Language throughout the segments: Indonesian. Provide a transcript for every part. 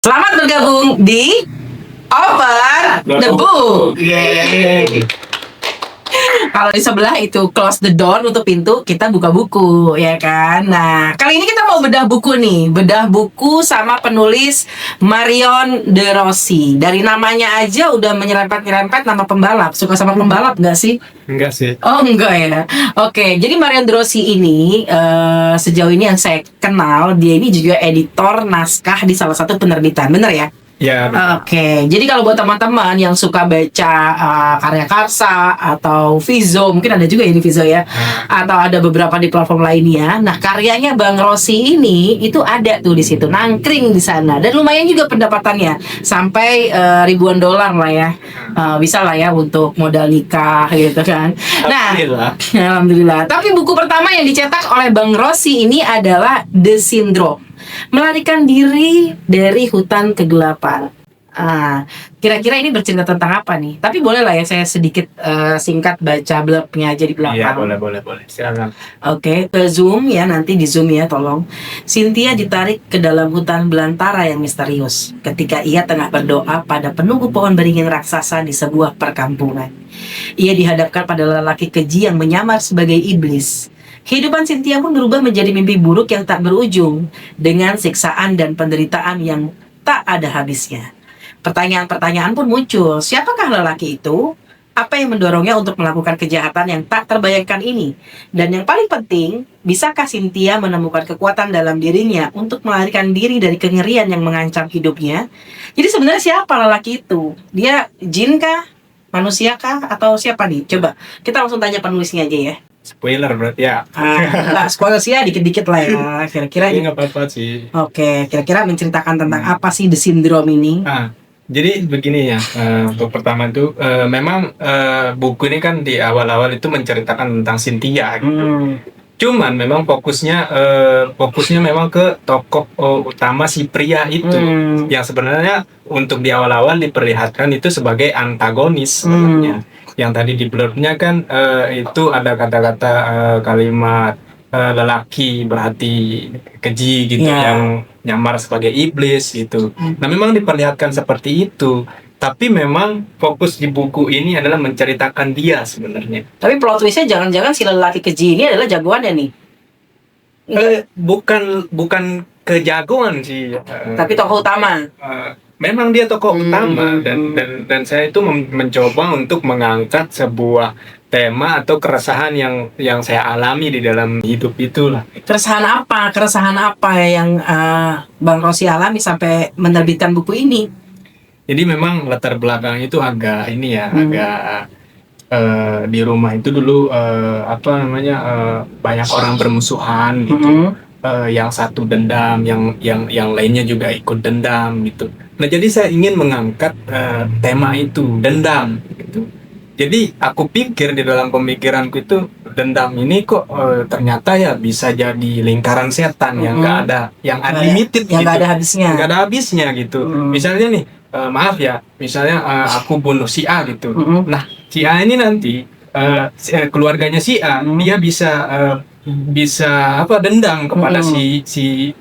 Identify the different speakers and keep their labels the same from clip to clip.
Speaker 1: Selamat bergabung di Open the Book.
Speaker 2: Yeay.
Speaker 1: Kalau di sebelah itu close the door, nutup pintu, kita buka buku, ya kan? Nah, kali ini kita mau bedah buku nih. Bedah buku sama penulis Marion De Rossi. Dari namanya aja udah menyerempet-nyerempet nama pembalap. Suka sama pembalap nggak sih?
Speaker 2: Enggak sih.
Speaker 1: Oh enggak ya. Oke, jadi Marion De Rossi ini sejauh ini yang saya kenal, dia ini juga editor naskah di salah satu penerbitan, bener ya?
Speaker 2: Ya,
Speaker 1: Oke, jadi kalau buat teman-teman yang suka baca karya Karsa atau Vizo, mungkin ada juga ya di Vizo ya, atau ada beberapa di platform lainnya. Nah, karyanya Bang Rossi ini itu ada tuh di situ, nangkring di sana, dan lumayan juga pendapatannya, sampai ribuan dolar lah ya, bisa lah ya untuk modal nikah gitu kan. Nah,
Speaker 2: Alhamdulillah.
Speaker 1: alhamdulillah. Tapi buku pertama yang dicetak oleh Bang Rossi ini adalah The Syndrome. Melarikan diri dari hutan kegelapan. Kira-kira ini bercerita tentang apa nih? Tapi boleh lah ya saya sedikit singkat baca blurbnya aja di
Speaker 2: Iya,
Speaker 1: belakang.
Speaker 2: boleh. Silakan.
Speaker 1: Oke, ke zoom ya, nanti di zoom ya tolong. Cynthia ditarik ke dalam hutan belantara yang misterius ketika ia tengah berdoa pada penunggu pohon beringin raksasa di sebuah perkampungan. Ia dihadapkan pada lelaki keji yang menyamar sebagai iblis. Kehidupan Cynthia pun berubah menjadi mimpi buruk yang tak berujung, dengan siksaan dan penderitaan yang tak ada habisnya. Pertanyaan-pertanyaan pun muncul. Siapakah lelaki itu? Apa yang mendorongnya untuk melakukan kejahatan yang tak terbayangkan ini? Dan yang paling penting, bisakah Cynthia menemukan kekuatan dalam dirinya untuk melarikan diri dari kengerian yang mengancam hidupnya? Jadi sebenarnya siapa lelaki itu? Dia jin kah? Manusia kah? Atau siapa nih? Coba kita langsung tanya penulisnya aja ya.
Speaker 2: Spoiler berarti ya.
Speaker 1: Nggak spoiler sih ya, dikit-dikit lah ya. Kira-kira
Speaker 2: Ini nggak apa-apa sih.
Speaker 1: Oke, kira-kira menceritakan tentang apa sih The Syndrome ini?
Speaker 2: Jadi begini ya, untuk pertama itu memang buku ini kan di awal-awal itu menceritakan tentang Cynthia gitu. Cuman memang fokusnya memang ke tokoh utama si pria itu, yang sebenarnya untuk di awal-awal diperlihatkan itu sebagai antagonis sebenarnya. Yang tadi di blurbnya kan itu ada kata-kata kalimat lelaki berhati keji gitu, yang nyamar sebagai iblis gitu. Nah, memang diperlihatkan seperti itu. Tapi memang fokus di buku ini adalah menceritakan dia sebenarnya.
Speaker 1: Tapi plot twistnya jangan-jangan si lelaki keji ini adalah jagoannya nih.
Speaker 2: Bukan kejagoan sih.
Speaker 1: Tapi tokoh utama.
Speaker 2: Memang dia tokoh utama, dan saya itu mencoba untuk mengangkat sebuah tema atau keresahan yang saya alami di dalam hidup itulah.
Speaker 1: Keresahan apa yang Bang Rossi alami sampai menerbitkan buku ini?
Speaker 2: Jadi memang latar belakang itu agak ini ya, agak di rumah itu dulu banyak orang bermusuhan gitu. Yang satu dendam, yang lainnya juga ikut dendam gitu. Nah, jadi saya ingin mengangkat tema itu, dendam gitu. Jadi aku pikir di dalam pemikiranku itu dendam ini kok ternyata ya bisa jadi lingkaran setan yang nggak ada, yang unlimited
Speaker 1: yang
Speaker 2: gitu.
Speaker 1: nggak ada habisnya.
Speaker 2: Nggak ada habisnya gitu. Misalnya nih, maaf ya, misalnya aku bunuh si A gitu. Nah, si A ini nanti keluarganya si A, dia bisa dendam kepada si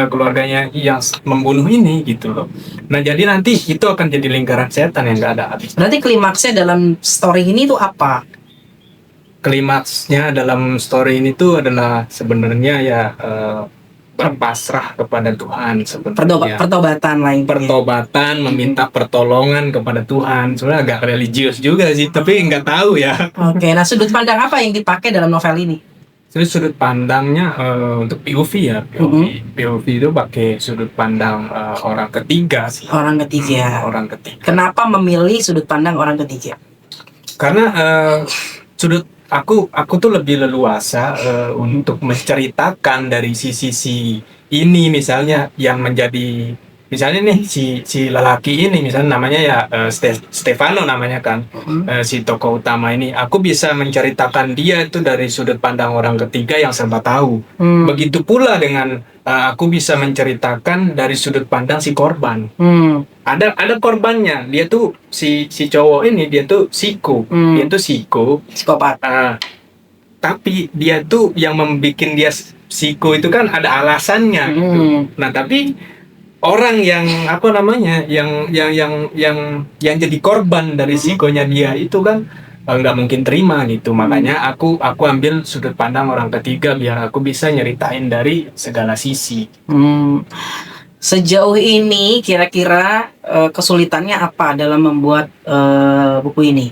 Speaker 2: keluarganya yang membunuh ini gitu loh. Nah, jadi nanti itu akan jadi lingkaran setan yang nggak ada habis.
Speaker 1: Berarti klimaksnya dalam story ini tuh apa?
Speaker 2: Klimaksnya dalam story ini tuh adalah sebenarnya ya berpasrah kepada Tuhan sebenarnya. Pertobatan, meminta pertolongan kepada Tuhan. Sebenarnya agak religius juga sih, tapi nggak tahu ya.
Speaker 1: Oke, nah sudut pandang apa yang dipakai dalam novel ini?
Speaker 2: Sudut pandangnya untuk POV ya, POV itu pakai sudut pandang orang ketiga sih.
Speaker 1: Orang ketiga. Kenapa memilih sudut pandang orang ketiga?
Speaker 2: Karena aku tuh lebih leluasa untuk menceritakan dari sisi ini, misalnya yang menjadi, misalnya nih si lelaki ini misalnya namanya ya Stefano namanya kan, si tokoh utama ini, aku bisa menceritakan dia itu dari sudut pandang orang ketiga yang serba tahu. Begitu pula dengan aku bisa menceritakan dari sudut pandang si korban. Ada korbannya, dia tuh si cowok ini, dia tuh psikopat. Tapi dia tuh yang membuat dia psiko itu kan ada alasannya gitu. Nah, tapi orang yang apa namanya, yang jadi korban dari psikonya dia itu kan nggak mungkin terima gitu. Makanya aku ambil sudut pandang orang ketiga biar aku bisa nyeritain dari segala sisi.
Speaker 1: Sejauh ini kira-kira kesulitannya apa dalam membuat buku ini?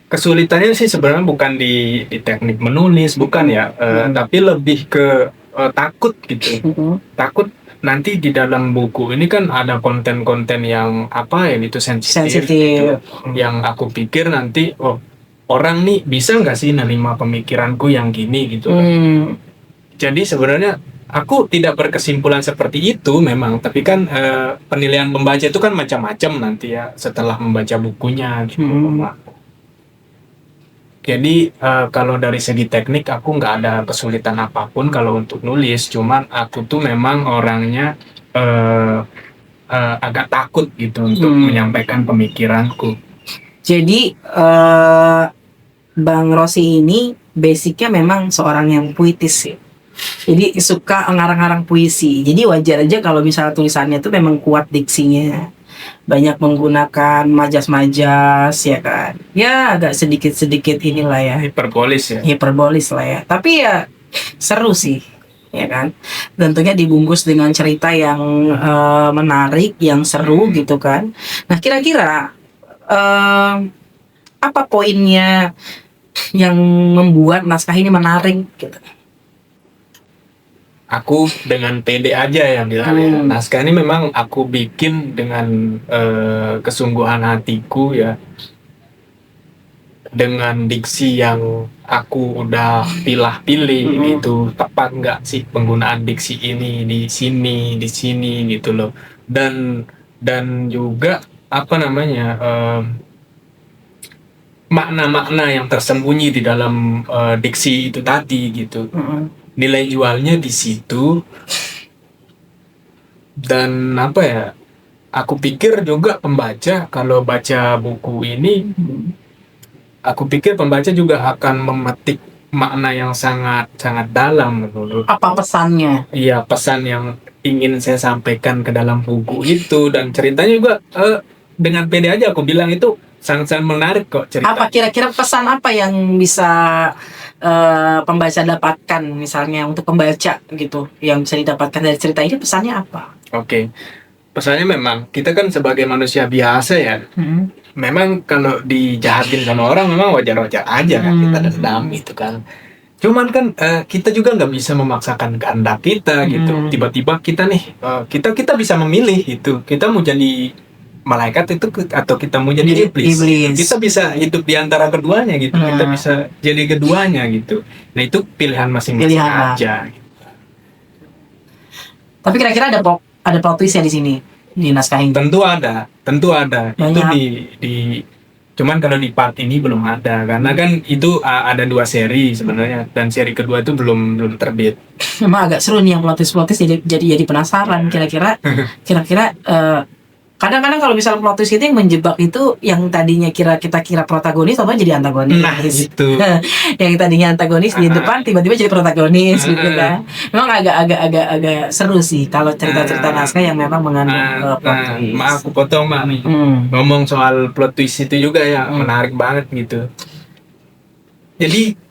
Speaker 2: Kesulitannya sih sebenarnya bukan di teknik menulis, bukan ya, tapi lebih ke takut gitu. Takut nanti di dalam buku ini kan ada konten-konten yang apa ya gitu, sensitif. Gitu. Yang aku pikir nanti orang nih bisa nggak sih nerima pemikiranku yang gini gitu. Jadi sebenarnya aku tidak berkesimpulan seperti itu memang, tapi kan penilaian pembaca itu kan macam-macam nanti ya setelah membaca bukunya gitu. Jadi kalau dari segi teknik aku nggak ada kesulitan apapun kalau untuk nulis, cuman aku tuh memang orangnya agak takut gitu untuk menyampaikan pemikiranku. Jadi
Speaker 1: Bang Rossi ini basicnya memang seorang yang puitis ya. Jadi suka ngarang-ngarang puisi. Jadi wajar aja kalau misalnya tulisannya tuh memang kuat diksinya. Banyak menggunakan majas-majas ya kan. Ya agak sedikit-sedikit inilah ya. Hiperbolis lah ya. Tapi ya seru sih. Ya kan. Tentunya dibungkus dengan cerita yang menarik, yang seru gitu kan. Nah, kira-kira apa poinnya yang membuat naskah ini menarik gitu?
Speaker 2: Aku dengan pede aja ya bilang naskah ini memang aku bikin dengan kesungguhan hatiku ya, dengan diksi yang aku udah pilih-pilih itu tepat nggak sih penggunaan diksi ini di sini gitu loh, dan juga apa namanya makna-makna yang tersembunyi di dalam diksi itu tadi gitu. Nilai jualnya di situ. Dan apa ya, aku pikir juga pembaca kalau baca buku ini, aku pikir pembaca juga akan memetik makna yang sangat dalam menurut.
Speaker 1: Apa pesannya?
Speaker 2: Iya, pesan yang ingin saya sampaikan ke dalam buku itu, dan ceritanya juga dengan pede aja aku bilang itu sangat menarik kok cerita.
Speaker 1: Apa kira-kira pesan apa yang bisa pembaca dapatkan misalnya untuk pembaca gitu, yang bisa didapatkan dari cerita ini, pesannya apa?
Speaker 2: Oke. Pesannya memang kita kan sebagai manusia biasa ya, memang kalau dijahatin sama orang memang wajar-wajar aja kan, kita dendam gitu kan. Cuman kan kita juga nggak bisa memaksakan kehendak kita gitu. Tiba-tiba kita nih kita bisa memilih itu, kita mau jadi malaikat itu atau kita mau jadi iblis. Kita bisa hidup di antara keduanya gitu. Kita bisa jadi keduanya gitu. Nah, itu pilihan masing-masing aja.
Speaker 1: Tapi kira-kira ada plot twist ya di sini, di naskah ini?
Speaker 2: Tentu ada.
Speaker 1: Banyak.
Speaker 2: Itu di cuman kalau di part ini belum ada, karena kan itu ada 2 seri sebenarnya, dan seri kedua itu belum terbit.
Speaker 1: Memang agak seru nih yang plot twist, jadi penasaran kira-kira kadang-kadang kalau misalnya plot twist itu yang menjebak itu, yang tadinya kita kira protagonis atau jadi antagonis.
Speaker 2: Nah, itu.
Speaker 1: Yang tadinya antagonis di depan tiba-tiba jadi protagonis gitu kan. Memang agak seru sih kalau cerita-cerita naskah yang memang mengandung plot twist.
Speaker 2: Maaf aku potong Mak nih. Ngomong soal plot twist itu juga ya menarik banget gitu. Jadi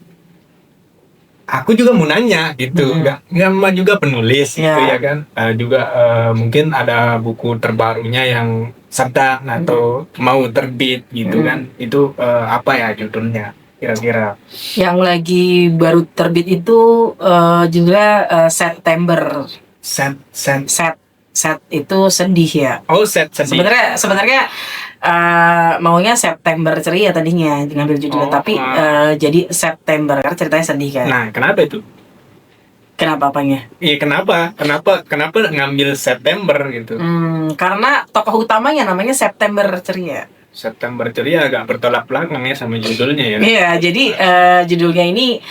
Speaker 2: aku juga mau nanya gitu, nggak juga penulis gitu ya kan, juga mungkin ada buku terbarunya yang sedang atau mau terbit gitu kan, itu apa ya judulnya kira-kira?
Speaker 1: Yang lagi baru terbit itu judulnya September. Set itu sedih ya.
Speaker 2: Oh, set sedih.
Speaker 1: Sebenarnya maunya September ceria tadinya ngambil judulnya, tapi jadi September karena ceritanya sedih kan.
Speaker 2: Nah, kenapa itu?
Speaker 1: Kenapa apanya?
Speaker 2: Iya, kenapa ngambil September gitu?
Speaker 1: Karena tokoh utamanya namanya September ceria.
Speaker 2: September ceria agak bertolak belakang ya sama judulnya ya.
Speaker 1: Iya, jadi judulnya ini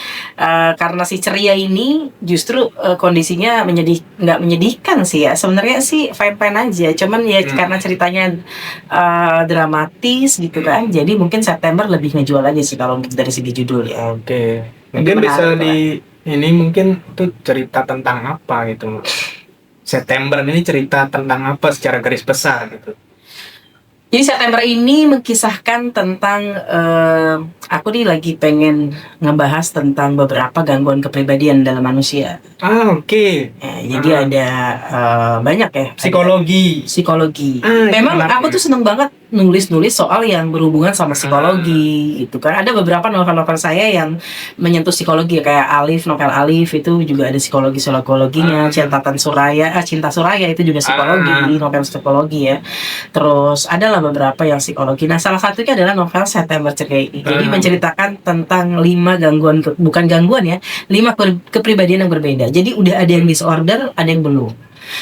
Speaker 1: karena si ceria ini justru kondisinya nggak menyedihkan sih ya. Sebenarnya sih fine aja, cuman ya karena ceritanya dramatis gitu kan. Jadi mungkin September lebih ngejual aja sih kalau dari segi judul ya.
Speaker 2: Oke. Mungkin bisa ini mungkin tuh cerita tentang apa gitu. September ini cerita tentang apa secara garis besar gitu?
Speaker 1: Jadi September ini mengisahkan tentang aku nih lagi pengen ngebahas tentang beberapa gangguan kepribadian dalam manusia.
Speaker 2: Oke.
Speaker 1: Jadi ada banyak ya.
Speaker 2: Psikologi.
Speaker 1: Psikologi.
Speaker 2: Itu
Speaker 1: Memang
Speaker 2: menarik
Speaker 1: aku tuh seneng banget nulis-nulis soal yang berhubungan sama psikologi gitu kan. Ada beberapa novel-novel saya yang menyentuh psikologi kayak Alif, novel Alif itu juga ada psikologinya. Cinta Suraya itu juga psikologi, novel psikologi ya. Terus adalah beberapa yang psikologi. Nah, salah satunya adalah novel September Ceria. Jadi menceritakan tentang 5 gangguan, bukan gangguan ya, 5 kepribadian yang berbeda. Jadi udah ada yang disorder, ada yang belum.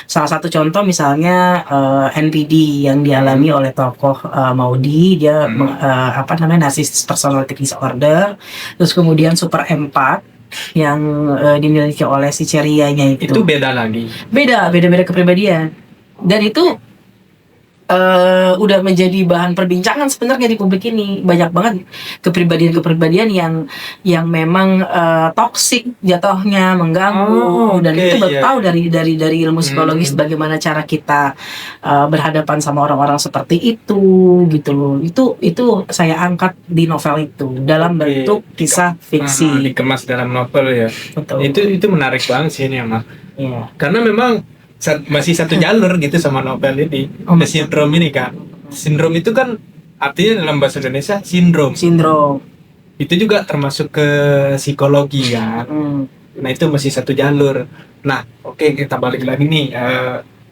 Speaker 1: Salah satu contoh misalnya NPD yang dialami oleh tokoh Maudy, dia narcissistic personality disorder. Terus kemudian super empath yang dimiliki oleh si Cerianya itu.
Speaker 2: Itu beda lagi.
Speaker 1: Beda kepribadian. Dan itu udah menjadi bahan perbincangan sebenarnya di publik ini. Banyak banget kepribadian yang memang toksik jatuhnya, mengganggu. Dan itu tahu dari ilmu psikologis bagaimana cara kita berhadapan sama orang-orang seperti itu gitu loh. Itu saya angkat di novel itu dalam bentuk kisah fiksi.
Speaker 2: Dikemas dalam novel ya.
Speaker 1: Betul.
Speaker 2: Itu menarik banget sih ini Mak.
Speaker 1: Iya.
Speaker 2: Karena memang masih satu jalur gitu sama novel ini. Sindrom ini kan. Sindrom itu kan artinya dalam bahasa Indonesia sindrom. Itu juga termasuk ke psikologi kan. Nah itu masih satu jalur. Nah oke, kita balik lagi nih.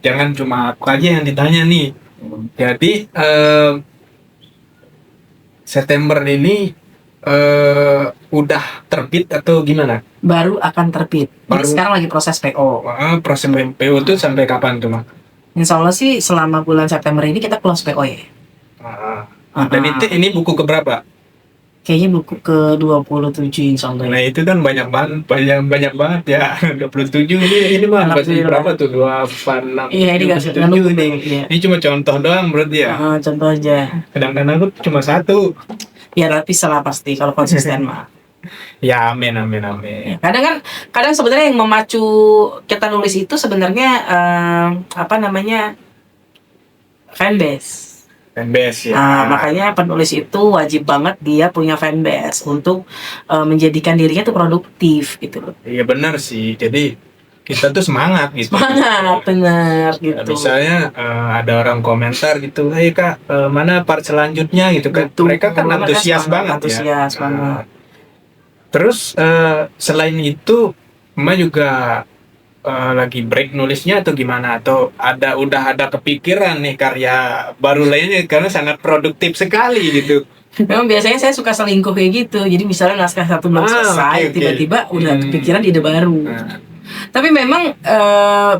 Speaker 2: Jangan cuma aku aja yang ditanya nih. Jadi September ini udah terbit atau gimana?
Speaker 1: Baru akan terbit. Jadi sekarang lagi proses PO.
Speaker 2: Proses PO itu sampai kapan tuh Mak?
Speaker 1: Insya Allah sih selama bulan September ini kita close PO ya.
Speaker 2: Dan ini buku keberapa?
Speaker 1: Kayaknya buku ke-27 insya Allah.
Speaker 2: Nah itu kan banyak banget ya. 27 ini mah masih berapa tuh? 26.
Speaker 1: Iya ini gak
Speaker 2: nih. Ini cuma contoh doang berarti ya?
Speaker 1: Contoh aja.
Speaker 2: Kadang-kadang aku cuma 1.
Speaker 1: Ya tapi salah pasti kalau konsisten mah.
Speaker 2: Ya amin.
Speaker 1: Kadang sebenarnya yang memacu kita nulis itu sebenarnya fanbase ya. Makanya penulis itu wajib banget dia punya fanbase untuk menjadikan dirinya tuh produktif gitu loh.
Speaker 2: Iya benar sih. Jadi kita tuh semangat gitu.
Speaker 1: Benar gitu.
Speaker 2: Misalnya ada orang komentar gitu, "Hey Kak, mana part selanjutnya?" gitu kan. Mereka kan antusias banget. Terus selain itu Mbak juga lagi break nulisnya atau gimana? Atau udah ada kepikiran nih karya baru lainnya karena sangat produktif sekali gitu.
Speaker 1: Memang biasanya saya suka selingkuh kayak gitu. Jadi misalnya naskah satu belum selesai, tiba-tiba udah kepikiran ide baru. Tapi memang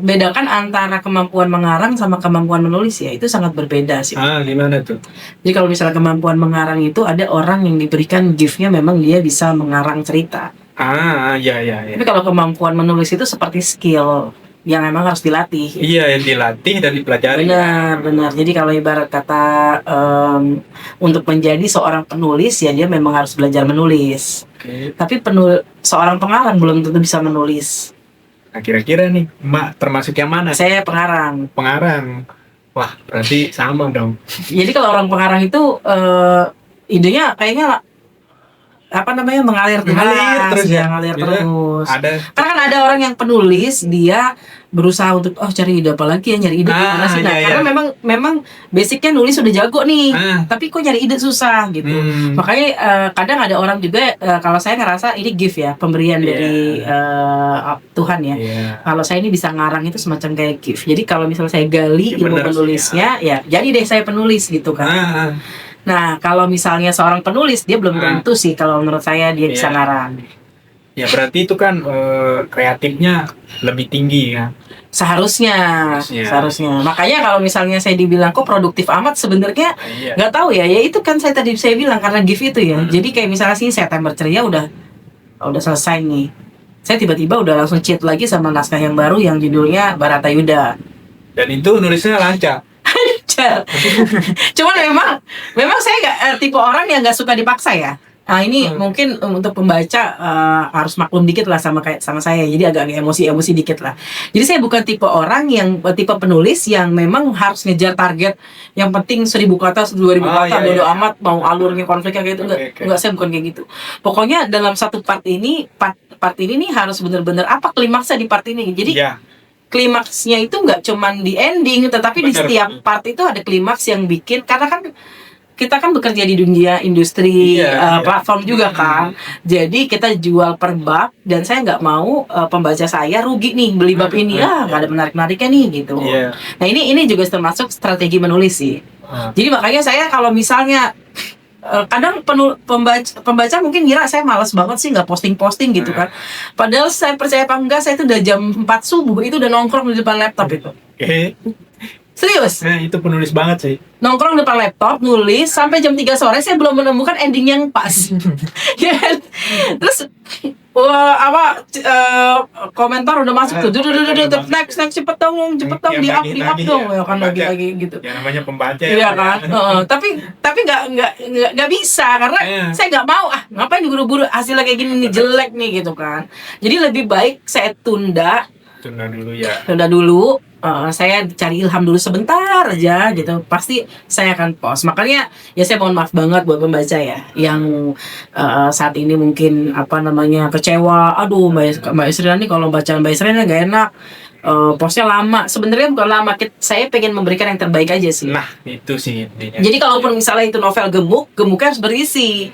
Speaker 1: bedakan antara kemampuan mengarang sama kemampuan menulis ya, itu sangat berbeda sih.
Speaker 2: Gimana tuh?
Speaker 1: Jadi kalau misalnya kemampuan mengarang itu ada orang yang diberikan gift-nya memang dia bisa mengarang cerita.
Speaker 2: Iya.
Speaker 1: Tapi kalau kemampuan menulis itu seperti skill yang memang harus dilatih.
Speaker 2: Iya, yang dilatih dan dipelajari.
Speaker 1: Benar. Jadi kalau ibarat kata untuk menjadi seorang penulis ya dia memang harus belajar menulis. Tapi seorang pengarang belum tentu bisa menulis.
Speaker 2: Nah, kira-kira nih, Mbak termasuk yang mana?
Speaker 1: Saya pengarang.
Speaker 2: Wah, berarti sama dong.
Speaker 1: Jadi kalau orang pengarang itu idenya kayaknya mengalir terus. Karena kan ada orang yang penulis dia berusaha untuk cari ide apa lagi ya, nyari ide gimana sih. Karena memang basicnya nulis udah jago nih, tapi kok nyari ide susah gitu. Makanya kadang ada orang juga kalau saya ngerasa ini gift ya, pemberian dari Tuhan ya. Kalau saya ini bisa ngarang itu semacam kayak gift. Jadi kalau misalnya saya gali ilmu penulisnya ya jadi deh saya penulis gitu kan. Nah, kalau misalnya seorang penulis, dia belum tentu sih kalau menurut saya dia bisa ngarang.
Speaker 2: Ya, berarti itu kan kreatifnya lebih tinggi ya.
Speaker 1: Seharusnya. Makanya kalau misalnya saya dibilang kok produktif amat, sebenarnya nggak tahu ya. Ya itu kan saya bilang karena gift itu ya. Jadi kayak misalnya sih September Ceria udah selesai nih. Saya tiba-tiba udah langsung cheat lagi sama naskah yang baru yang judulnya Baratayuda.
Speaker 2: Dan itu nulisnya lancar.
Speaker 1: Cuman memang saya nggak tipe orang yang nggak suka dipaksa ya. Nah ini mungkin untuk pembaca harus maklum dikit lah sama saya, jadi agak emosi dikit lah. Jadi saya bukan tipe orang yang tipe penulis yang memang harus ngejar target yang penting 1.000 kata, 2.000 kata, bodo amat mau alurnya konfliknya kayak gitu. Enggak, saya bukan kayak gitu. Pokoknya dalam satu part ini nih harus benar-benar apa klimaksnya di part ini. Jadi klimaksnya itu nggak cuman di ending, tetapi di setiap part itu ada klimaks yang bikin, karena kan kita kan bekerja di dunia industri platform juga kan. Jadi kita jual per bab, dan saya nggak mau pembaca saya rugi nih beli bab ini, nggak ada menarik-nariknya nih gitu. Nah ini juga termasuk strategi menulis sih. Jadi makanya saya kalau misalnya kadang pembaca mungkin ngira saya malas banget sih nggak posting gitu kan. Padahal saya percaya apa enggak, saya itu udah jam 4 subuh itu udah nongkrong di depan laptop itu. Serius?
Speaker 2: Itu penulis banget sih.
Speaker 1: Nongkrong depan laptop, nulis sampai jam 3 sore, saya belum menemukan ending yang pas. Ya kan? Terus komentar udah masuk tuh. Next cepet dong di up dong ya kan, lagi gitu.
Speaker 2: Ya namanya pembaca ya.
Speaker 1: Iya kan? Tapi nggak bisa karena saya nggak mau ngapain diburu-buru, hasilnya kayak gini nih, jelek nih gitu kan. Jadi lebih baik saya tunda dulu ya. Saya cari ilham dulu sebentar aja gitu, pasti saya akan post. Makanya ya saya mohon maaf banget buat pembaca ya yang saat ini mungkin kecewa. Aduh, Mbak Isriani, kalau bacaan Mbak Isriani nggak enak, postnya lama. Sebenarnya bukan lama, saya pengen memberikan yang terbaik aja sih.
Speaker 2: Nah itu sih intinya.
Speaker 1: Jadi kalaupun misalnya itu novel gemuknya harus berisi.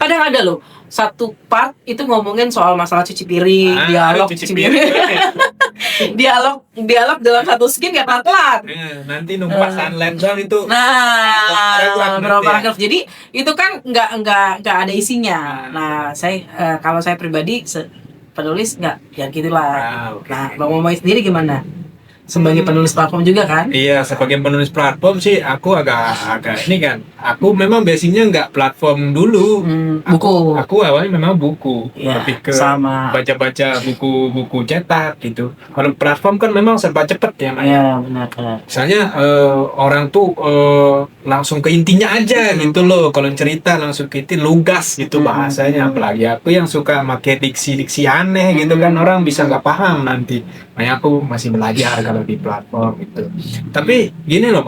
Speaker 1: Kadang ada loh satu part itu ngomongin soal masalah cuci piring, dialog cuci piring. dialog dalam satu skin kayak telat.
Speaker 2: Nanti numpas sunlight doang itu.
Speaker 1: Berapa paragraf. Jadi itu kan nggak ada isinya. Nah, saya kalau saya pribadi penulis nggak ya gitulah. Nah, Bang Momoi sendiri gimana? Sebagai penulis platform juga kan? Iya,
Speaker 2: sebagai penulis platform sih aku agak ini kan. Aku memang basicnya nggak platform dulu.
Speaker 1: Buku.
Speaker 2: Aku awalnya memang buku.
Speaker 1: Ya,
Speaker 2: lebih ke
Speaker 1: sama.
Speaker 2: baca-baca buku cetak gitu. Kalau platform kan memang serba cepet ya, Mbak.
Speaker 1: Iya, benar.
Speaker 2: Misalnya orang tuh langsung ke intinya aja gitu loh. Kalau cerita langsung ke inti, lugas gitu bahasanya. Apalagi aku yang suka pakai diksi-diksi aneh gitu kan, orang bisa nggak paham nanti. Makanya aku masih belajar kalau di platform gitu. Tapi gini loh,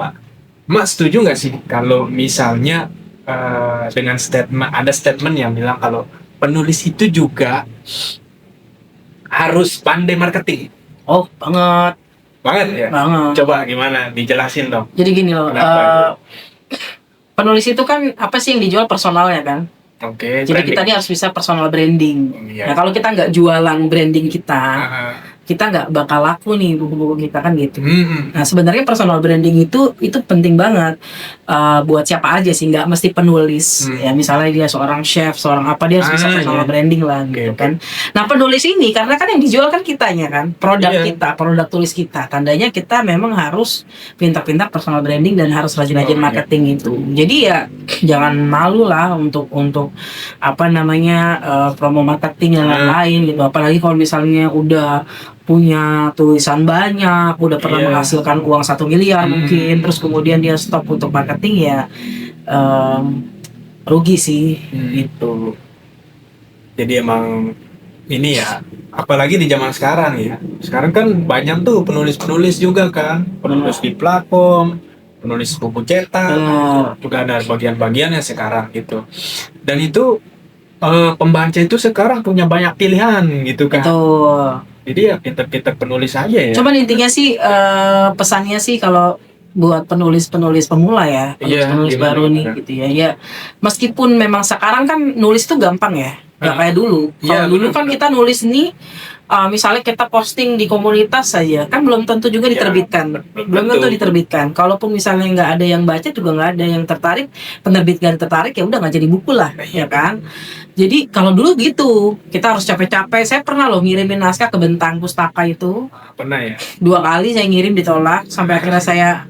Speaker 2: Mak setuju nggak sih kalau misalnya dengan ada statement yang bilang kalau penulis itu juga harus pandai marketing?
Speaker 1: Oh, banget ya. Banget.
Speaker 2: Coba gimana dijelasin dong.
Speaker 1: Jadi gini loh, penulis itu kan apa sih yang dijual, personalnya kan.
Speaker 2: Oke.
Speaker 1: Jadi kita ini harus bisa personal branding. Nah kalau kita nggak jualan branding kita nggak bakal laku nih buku-buku kita kan gitu. Nah sebenarnya personal branding itu penting banget buat siapa aja sih, nggak mesti penulis. Ya misalnya dia seorang chef, seorang apa, dia harus bisa personal branding lah gitu kan. Nah penulis ini karena kan yang dijual kan kitanya kan, produk kita, produk tulis kita. Tandanya kita memang harus pintar-pintar personal branding dan harus rajin-rajin marketing itu. Jadi ya jangan malu lah untuk promo marketing dan lain-lain gitu. Apalagi kalau misalnya udah punya tulisan banyak, udah pernah menghasilkan uang 1 miliar mungkin, terus kemudian dia stop untuk marketing, ya rugi sih gitu.
Speaker 2: Jadi emang ini ya, apalagi di zaman sekarang ya. Sekarang kan banyak tuh penulis-penulis juga kan, penulis di platform, penulis buku cetak, juga ada bagian-bagiannya sekarang gitu. Dan itu pembaca itu sekarang punya banyak pilihan gitu kan.
Speaker 1: Betul.
Speaker 2: Jadi ya pinter-pinter penulis aja ya.
Speaker 1: Cuman intinya sih pesannya sih kalau buat penulis pemula ya, penulis baru nih gitu ya. Ya meskipun memang sekarang kan nulis tuh gampang ya, nggak kayak dulu. Kalau dulu kan kita nulis nih, misalnya kita posting di komunitas saja kan belum tentu juga diterbitkan, belum tentu diterbitkan. Kalaupun misalnya nggak ada yang baca juga nggak ada yang tertarik, penerbit nggak tertarik, ya udah nggak jadi buku lah, ya kan. Jadi kalau dulu gitu, kita harus capek-capek. Saya pernah loh ngirimin naskah ke Bentang Pustaka itu.
Speaker 2: Pernah ya?
Speaker 1: 2 kali saya ngirim, ditolak, sampai akhirnya saya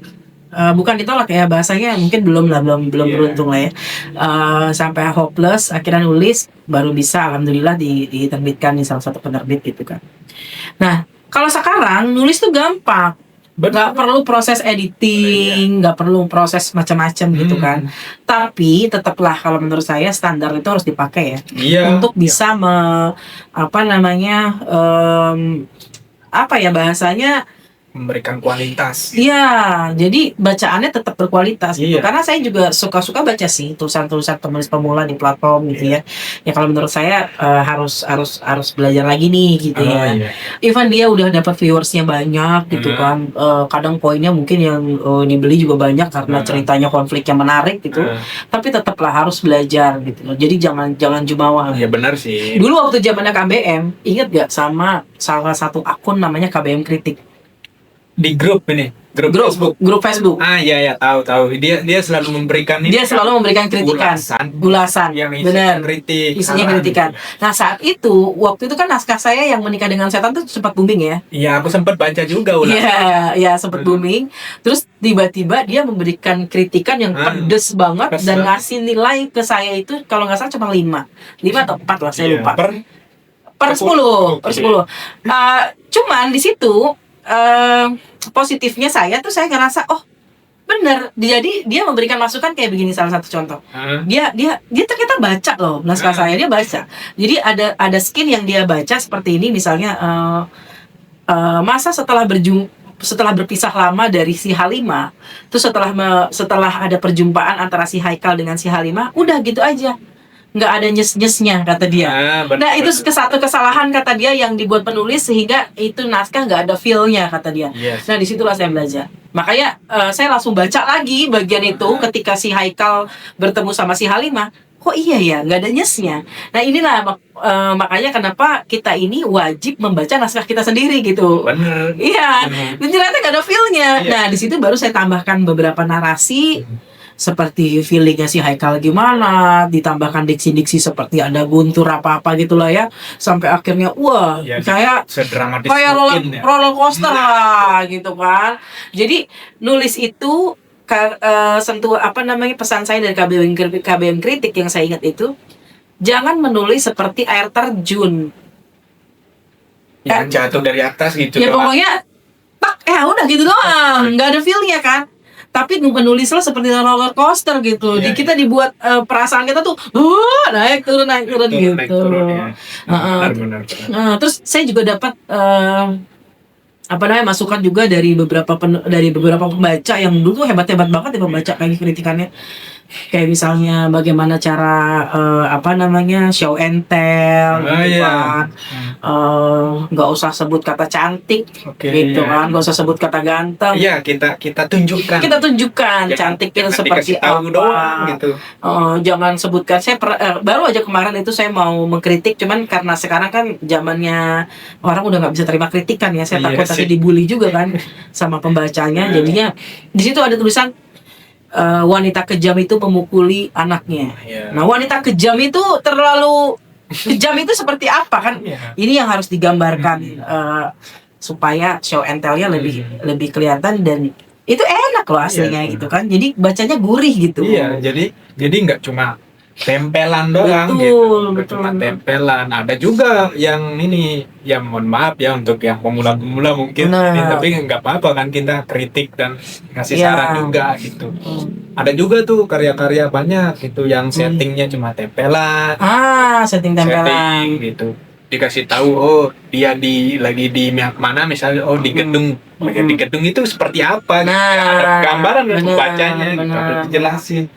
Speaker 1: bukan ditolak ya, bahasanya mungkin belum beruntung lah ya. Sampai hopeless, akhirnya nulis, baru bisa alhamdulillah diterbitkan di salah satu penerbit gitu kan. Nah, kalau sekarang nulis tuh gampang. nggak perlu proses editing, nggak perlu proses macam-macam gitu kan. Tapi tetaplah kalau menurut saya standar itu harus dipakai ya,
Speaker 2: Iya.
Speaker 1: untuk bisa apa namanya, apa ya bahasanya,
Speaker 2: Memberikan kualitas.
Speaker 1: iya, jadi bacaannya tetap berkualitas gitu.
Speaker 2: Iya.
Speaker 1: Karena saya juga suka baca sih tulisan-tulisan penulis pemula di platform gitu ya. Ya kalau menurut saya harus belajar lagi nih gitu ya.
Speaker 2: Iya.
Speaker 1: Even dia udah dapat viewersnya banyak gitu kan. Kadang poinnya mungkin yang dibeli juga banyak karena ceritanya konfliknya menarik gitu. Tapi tetaplah harus belajar gitu loh. Jadi jangan jumawa.
Speaker 2: Ya benar sih.
Speaker 1: Dulu waktu zamannya KBM, inget gak sama salah satu akun namanya KBM Kritik?
Speaker 2: Di grup Facebook.
Speaker 1: Grup Facebook.
Speaker 2: Iya tahu. Dia selalu memberikan
Speaker 1: Dia selalu memberikan kritikan, ulasan,
Speaker 2: yang
Speaker 1: benar,
Speaker 2: kritik.
Speaker 1: isinya kritikan. Nah saat itu, waktu itu kan naskah saya yang menikah dengan setan tuh sempat booming ya.
Speaker 2: Iya, aku sempat baca juga ulasan.
Speaker 1: Iya, sempat booming. Terus tiba-tiba dia memberikan kritikan yang pedes banget dan ngasih nilai ke saya itu kalau nggak salah cuma 5 atau 4 lah, saya lupa. Per 10. Cuman di situ positifnya saya ngerasa bener, jadi dia memberikan masukan kayak begini. Salah satu contoh, dia ternyata baca loh naskah saya, dia baca. Jadi ada skin yang dia baca seperti ini misalnya, masa setelah berpisah lama dari si Halimah, terus setelah ada perjumpaan antara si Haikal dengan si Halimah, udah gitu aja, nggak ada nyes-nyesnya kata dia. Nah itu satu kesalahan kata dia yang dibuat penulis sehingga itu naskah nggak ada feel-nya kata dia. Nah disitulah saya belajar. Makanya saya langsung baca lagi bagian itu ketika si Haikal bertemu sama si Halimah. Kok iya ya nggak ada nyesnya. Nah inilah makanya kenapa kita ini wajib membaca naskah kita sendiri gitu.
Speaker 2: Bener.
Speaker 1: Iya. Ternyata nggak ada feel-nya. Nah di situ baru saya tambahkan beberapa narasi. Seperti feelingnya si Haikal gimana, ditambahkan diksi-diksi seperti ada guntur apa-apa gitulah ya, sampai akhirnya wah kayak roller coaster lah gitu kan. Jadi nulis itu sentuh apa namanya, pesan saya dari KBM Kritik yang saya ingat itu, jangan menulis seperti air terjun
Speaker 2: yang jatuh dari atas gitu
Speaker 1: ya, pokoknya udah gitu doang, nggak ada feelnya kan. Tapi menulislah seperti roller coaster gitu. Kita dibuat perasaan kita tuh naik turun gitu.
Speaker 2: Benar.
Speaker 1: Terus saya juga dapat masukan juga dari beberapa pembaca yang dulu tuh hebat-hebat banget ya pembaca kayak kritikannya. Kayak misalnya bagaimana cara show and tell gitu kan. Nggak usah sebut kata cantik gitu kan, nggak usah sebut kata ganteng.
Speaker 2: Iya, kita tunjukkan
Speaker 1: cantik itu seperti apa
Speaker 2: doang, gitu.
Speaker 1: Jangan sebutkan. Saya baru aja kemarin itu saya mau mengkritik, cuman karena sekarang kan zamannya orang udah nggak bisa terima kritikan ya, saya takut nanti dibully juga kan sama pembacanya. Jadinya di situ ada tulisan wanita kejam itu memukuli anaknya. Nah wanita kejam itu terlalu kejam itu seperti apa kan? Ini yang harus digambarkan supaya show and tell-nya lebih kelihatan dan itu enak loh aslinya gitu kan. Jadi bacanya gurih gitu.
Speaker 2: Iya, jadi nggak cuma tempelan doang
Speaker 1: betul.
Speaker 2: Cuma tempelan. Ada juga yang ini, ya mohon maaf ya untuk yang pemula mungkin, tapi nggak apa-apa kan kita kritik dan ngasih saran juga gitu. Ada juga tuh karya-karya banyak gitu yang settingnya cuma tempelan.
Speaker 1: Setting tempelan
Speaker 2: gitu. Dikasih tahu dia lagi di mana misalnya di gedung. Di gedung itu seperti apa? Ada gambaran dan pembacanya harus dijelasin.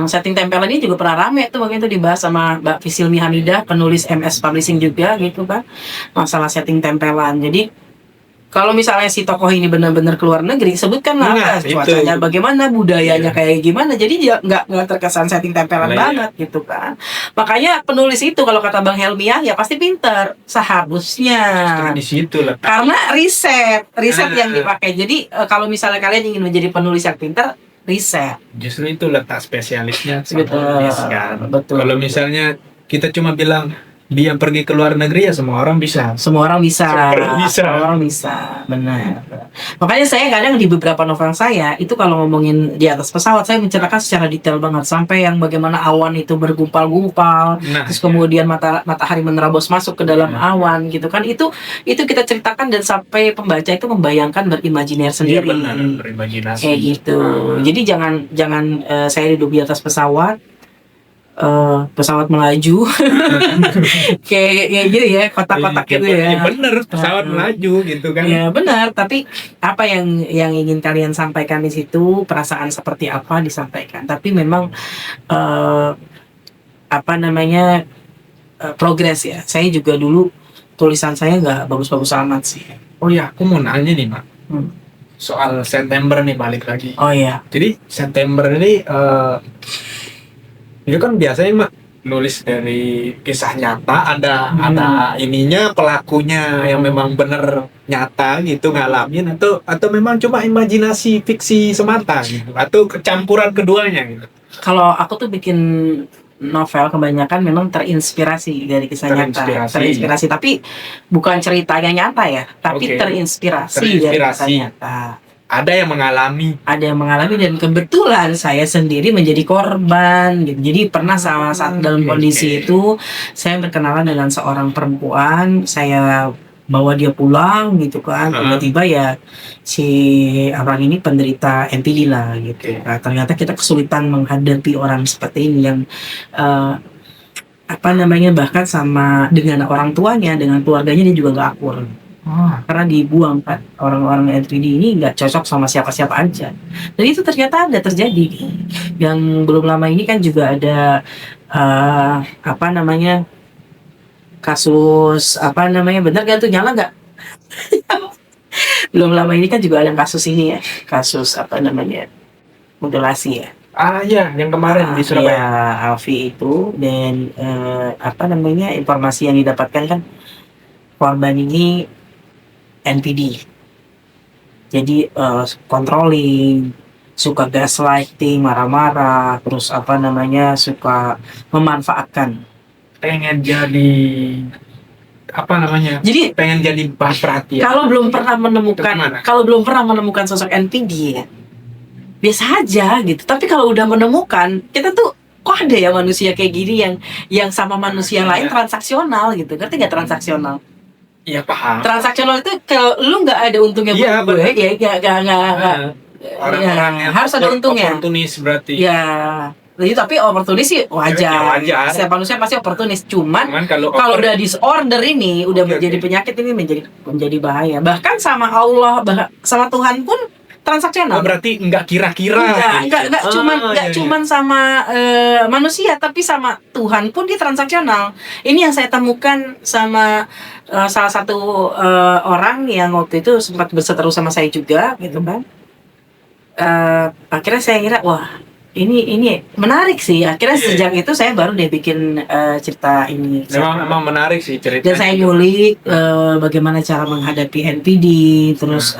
Speaker 1: Setting tempelan ini juga pernah rame tuh waktu itu dibahas sama Mbak Fisilmi Hamidah, penulis MS Publishing juga gitu kan, masalah setting tempelan. Jadi kalau misalnya si tokoh ini benar-benar keluar negeri, sebutkanlah cuacanya bagaimana, budayanya kayak gimana. Jadi dia nggak terkesan setting tempelan banget gitu kan. Makanya penulis itu kalau kata Bang Helmiah ya pasti pinter seharusnya.
Speaker 2: Di situ lah.
Speaker 1: Karena riset yang dipakai. Jadi kalau misalnya kalian ingin menjadi penulis yang pinter, riset.
Speaker 2: Justru itu letak spesialisnya.
Speaker 1: Betul.
Speaker 2: Kalau misalnya kita cuma bilang dia pergi ke luar negeri ya semua orang bisa.
Speaker 1: Semua orang bisa.
Speaker 2: Semua orang bisa.
Speaker 1: Benar. Makanya saya kadang di beberapa novel saya itu kalau ngomongin di atas pesawat, saya menceritakan secara detail banget sampai yang bagaimana awan itu bergumpal-gumpal,
Speaker 2: Nah,
Speaker 1: terus kemudian matahari menerobos masuk ke dalam awan gitu kan. Itu kita ceritakan dan sampai pembaca itu membayangkan berimajiner
Speaker 2: iya
Speaker 1: sendiri.
Speaker 2: benar, berimajinasi.
Speaker 1: Kayak gitu. Jadi jangan saya duduk di atas pesawat, pesawat melaju kayak gitu ya, kotak-kotak gitu ya.
Speaker 2: Bener, pesawat melaju gitu kan.
Speaker 1: Ya benar, tapi apa yang ingin kalian sampaikan di situ, perasaan seperti apa disampaikan. Tapi memang progres ya. Saya juga dulu tulisan saya nggak bagus-bagus amat sih.
Speaker 2: Oh ya, aku mau nanya nih, Mak.
Speaker 1: Hmm.
Speaker 2: Soal September nih, balik lagi.
Speaker 1: Oh iya.
Speaker 2: Jadi September ini itu kan biasanya Mak nulis dari kisah nyata, ada ininya, pelakunya yang memang bener nyata gitu ngalamin, atau memang cuma imajinasi fiksi semata gitu, atau kecampuran keduanya gitu.
Speaker 1: Kalau aku tuh bikin novel kebanyakan memang terinspirasi dari kisah nyata. Terinspirasi, tapi bukan ceritanya nyata ya, tapi
Speaker 2: Oke.
Speaker 1: terinspirasi dari kisah nyata.
Speaker 2: Ada yang mengalami,
Speaker 1: dan kebetulan saya sendiri menjadi korban gitu. Jadi pernah saat dalam kondisi itu saya berkenalan dengan seorang perempuan, saya bawa dia pulang gitu kan. Tiba-tiba ya si orang ini penderita NPD lah gitu. Nah, ternyata kita kesulitan menghadapi orang seperti ini yang bahkan sama dengan orang tuanya, dengan keluarganya dia juga nggak akur. Karena dibuang kan, orang-orang NPD ini nggak cocok sama siapa-siapa aja. Dan itu ternyata ada terjadi. Yang belum lama ini kan juga ada kasus bener gak tuh, nyala nggak? Belum lama ini kan juga ada kasus ini ya, kasus mutilasi ya.
Speaker 2: ya yang kemarin di Surabaya.
Speaker 1: Ya, Alfi itu, dan informasi yang didapatkan kan korban ini NPD. Jadi controlling, suka gaslighting, marah-marah, terus suka memanfaatkan.
Speaker 2: Pengen jadi
Speaker 1: Jadi
Speaker 2: pengen jadi bahan perhatian.
Speaker 1: Kalau belum pernah menemukan sosok NPD ya, biasa aja gitu. Tapi kalau udah menemukan, kita tuh kok ada ya manusia kayak gini yang sama manusia lain transaksional gitu. Ngerti nggak transaksional?
Speaker 2: Iya, paham.
Speaker 1: Transaksional itu kalau lu nggak ada untungnya buat gue, ya nggak.
Speaker 2: Orang-orang yang
Speaker 1: harus ada untungnya.
Speaker 2: Oportunis berarti.
Speaker 1: Ya, jadi tapi oportunis sih wajar.
Speaker 2: Wajar.
Speaker 1: Setiap manusia pasti oportunis. Cuman kalau
Speaker 2: over-
Speaker 1: udah disorder ini, udah menjadi penyakit, ini menjadi bahaya. Bahkan sama Allah, sama Tuhan pun transaksional.
Speaker 2: Oh, berarti nggak kira-kira.
Speaker 1: Nggak cuman sama manusia, tapi sama Tuhan pun dia transaksional. Ini yang saya temukan sama salah satu orang yang waktu itu sempat berseteru sama saya juga, gitu kan. Akhirnya saya kira, wah ini menarik sih. Akhirnya sejak itu saya baru deh bikin cerita ini.
Speaker 2: Memang menarik sih cerita.
Speaker 1: Dan saya ngulik bagaimana cara menghadapi NPD, terus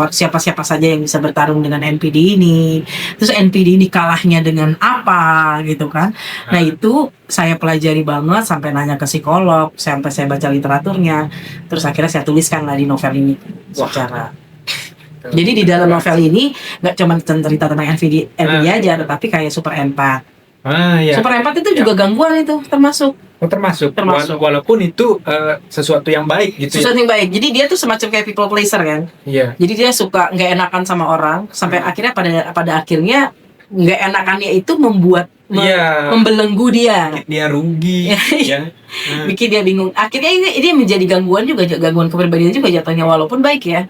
Speaker 1: siapa-siapa saja yang bisa bertarung dengan NPD ini, terus NPD ini kalahnya dengan apa gitu kan. Nah itu saya pelajari banget sampai nanya ke psikolog, sampai saya baca literaturnya, terus akhirnya saya tuliskan lah di novel ini secara. Jadi di dalam novel ini nggak cuma cerita tentang NPD aja, tetapi kayak super empat.
Speaker 2: Ya.
Speaker 1: Super empat itu juga gangguan itu termasuk.
Speaker 2: Walaupun itu sesuatu yang baik gitu.
Speaker 1: Sesuatu yang baik. Jadi dia tuh semacam kayak people pleaser kan.
Speaker 2: Iya.
Speaker 1: Jadi dia suka nggak enakan sama orang sampai akhirnya pada akhirnya nggak enakannya itu membuat membelenggu dia.
Speaker 2: Dia rugi. Ya.
Speaker 1: Bikin dia bingung. Akhirnya ini menjadi gangguan kepribadian juga jatuhnya, walaupun baik ya.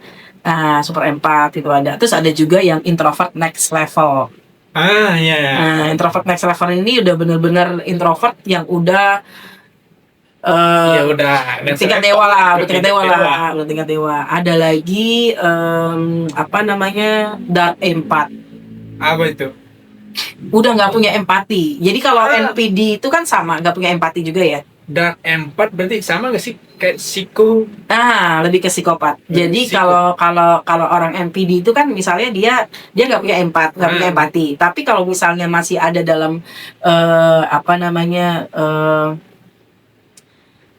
Speaker 1: Super empat itu ada. Terus ada juga yang introvert next level.
Speaker 2: Iya.
Speaker 1: Introvert next level ini udah bener-bener introvert yang udah tingkat dewa lah. Ada lagi dark empat.
Speaker 2: Apa itu?
Speaker 1: Udah nggak punya empati. Jadi kalau NPD itu kan sama, nggak punya empati juga ya.
Speaker 2: Dark empat berarti sama nggak sih kayak psiko?
Speaker 1: Lebih ke psikopat. Jadi kalau orang NPD itu kan misalnya dia nggak punya empati. Tapi kalau misalnya masih ada dalam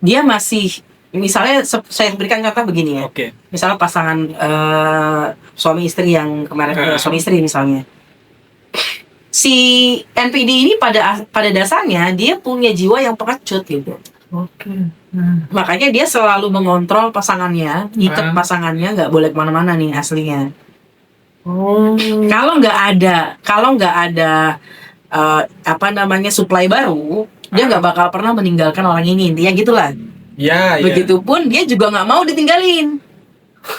Speaker 1: dia masih, misalnya saya berikan contoh begini ya.
Speaker 2: Oke.
Speaker 1: Misalnya pasangan suami istri yang kemarin suami istri misalnya. Si NPD ini pada dasarnya dia punya jiwa yang pengecut gitu.
Speaker 2: Oke.
Speaker 1: Makanya dia selalu mengontrol pasangannya, ngikat pasangannya, nggak boleh kemana-mana nih aslinya. Kalau nggak ada supply baru, dia nggak bakal pernah meninggalkan orang ini, intinya gitulah.
Speaker 2: Ya.
Speaker 1: Begitupun dia juga nggak mau ditinggalin.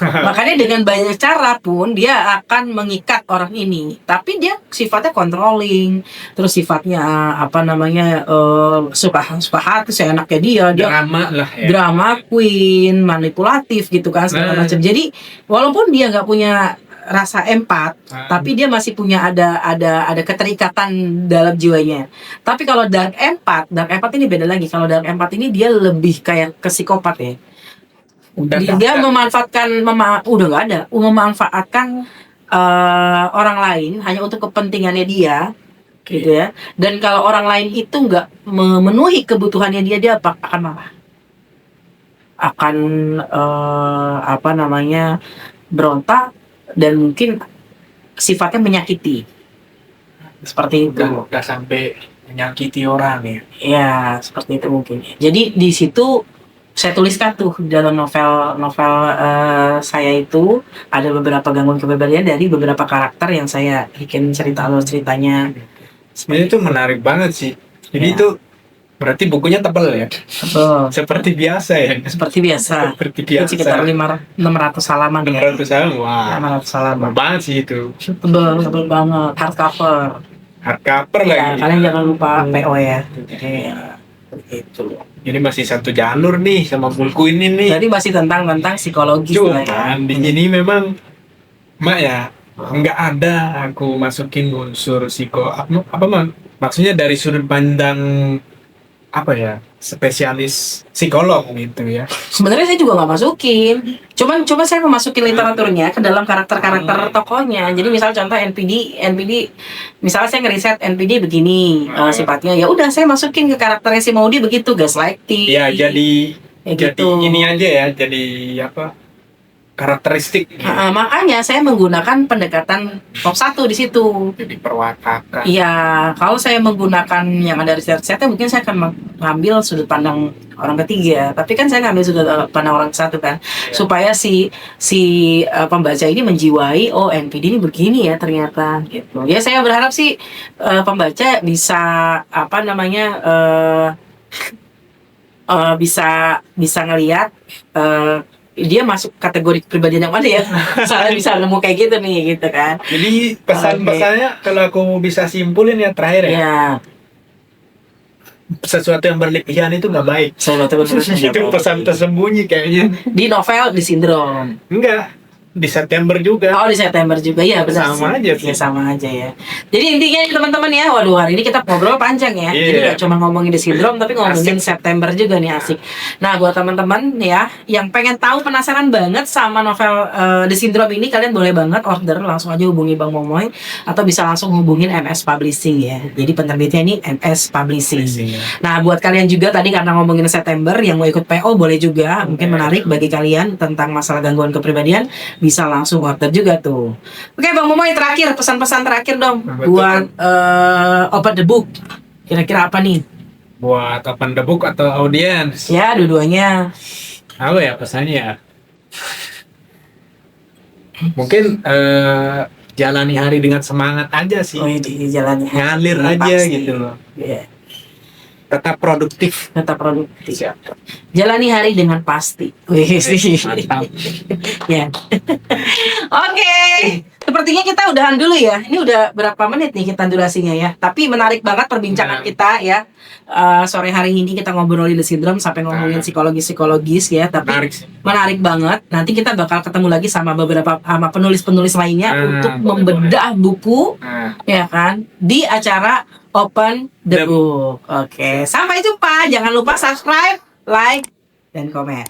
Speaker 1: Makanya dengan banyak cara pun dia akan mengikat orang ini. Tapi dia sifatnya controlling, terus sifatnya suka hati, seenaknya dia
Speaker 2: drama lah ya.
Speaker 1: Drama queen, manipulatif gitu kan segala macam. Jadi walaupun dia nggak punya rasa empat, tapi dia masih punya ada keterikatan dalam jiwanya. Tapi kalau dark empat ini beda lagi. Kalau dark empat ini dia lebih kayak ke psikopat ya. Dia memanfaatkan orang lain hanya untuk kepentingannya dia, gitu ya. Dan kalau orang lain itu nggak memenuhi kebutuhannya dia akan marah, akan berontak, dan mungkin sifatnya menyakiti, seperti itu.
Speaker 2: Udah sampai menyakiti orang ya.
Speaker 1: Ya, seperti itu mungkin. Jadi di situ saya tuliskan tuh dalam novel saya itu ada beberapa gangguan kepribadian dari beberapa karakter yang saya bikin ceritanya.
Speaker 2: Ini tuh menarik banget sih. Jadi itu berarti bukunya tebal ya?
Speaker 1: Tebal.
Speaker 2: Seperti biasa ya?
Speaker 1: Seperti biasa. Sekitar 600 halaman ya.
Speaker 2: 600 halaman, wah.
Speaker 1: 600 halaman.
Speaker 2: Banget sih itu.
Speaker 1: Tebal banget. Hardcover
Speaker 2: Lagi.
Speaker 1: Kalian jangan lupa PO ya. Itu.
Speaker 2: Jadi masih satu jalur nih sama buku ini nih.
Speaker 1: Jadi masih tentang psikologis.
Speaker 2: Cuman di sini memang Mak ya nggak ada aku masukin unsur maksudnya dari sudut pandang spesialis psikolog gitu ya.
Speaker 1: Sebenarnya saya juga nggak masukin. Cuman saya memasukin literaturnya ke dalam karakter tokohnya. Jadi misal contoh NPD, misalnya saya ngeriset NPD begini sifatnya, ya udah saya masukin ke karakternya si Maudy begitu, gaslighting.
Speaker 2: Ya jadi
Speaker 1: gitu.
Speaker 2: Ini aja ya, jadi karakteristik.
Speaker 1: Makanya saya menggunakan pendekatan top 1 di situ.
Speaker 2: Jadi perwatakan.
Speaker 1: Iya, kalau saya menggunakan yang ada riset-risetnya mungkin saya akan mengambil sudut pandang orang ketiga. Tapi kan saya ngambil sudut pandang orang satu kan, supaya si pembaca ini menjiwai, oh NPD ini begini ya ternyata gitu. Ya saya berharap sih pembaca bisa bisa ngelihat dia masuk kategori kepribadian yang mana ya. Saya bisa nemu kayak gitu nih gitu kan.
Speaker 2: Jadi pesan-pesannya kalau aku bisa simpulin ya terakhir ya. Sesuatu yang berlebihan itu nggak baik. Itu pesan tersembunyi kayaknya.
Speaker 1: Di novel The Syndrome.
Speaker 2: Enggak. Di September juga.
Speaker 1: Oh, di September juga ya, benar.
Speaker 2: Sama aja sih.
Speaker 1: Ya, sama aja ya. Jadi intinya teman-teman ya, waduh hari ini kita ngobrol panjang ya. Jadi nggak cuma ngomongin The Syndrome, tapi ngomongin September juga nih, asik. Nah, buat teman-teman ya, yang pengen tahu, penasaran banget sama novel The Syndrome ini, kalian boleh banget order, langsung aja hubungi Bang Momoy, atau bisa langsung hubungin MS Publishing ya. Jadi penerbitnya ini MS Publishing. Nah, buat kalian juga tadi karena ngomongin September, yang mau ikut PO boleh juga, mungkin menarik bagi kalian tentang masalah gangguan kepribadian, bisa langsung order juga tuh. Oke Bang Momoy, terakhir pesan-pesan terakhir dong buat Open the Book. Kira-kira apa nih?
Speaker 2: Buat Open the Book atau audiens?
Speaker 1: Ya, dua-duanya.
Speaker 2: Apa ya pesannya? Mungkin jalani hari dengan semangat aja sih.
Speaker 1: Oh, jalani
Speaker 2: ngalir aja pasti. Gitu loh.
Speaker 1: Yeah.
Speaker 2: Tetap produktif.
Speaker 1: Siap. Jalani hari dengan pasti.
Speaker 2: Mantap.
Speaker 1: Ya. Oke. Sepertinya kita udahan dulu ya. Ini udah berapa menit nih kita durasinya ya. Tapi menarik banget perbincangan kita ya. Sore hari ini kita ngobrolin The Syndrome sampai ngomongin psikologis ya. Tapi menarik banget. Nanti kita bakal ketemu lagi sama penulis-penulis lainnya untuk membedah buku ya kan di acara Open the Book. Oke, sampai jumpa. Jangan lupa subscribe, like, dan komen.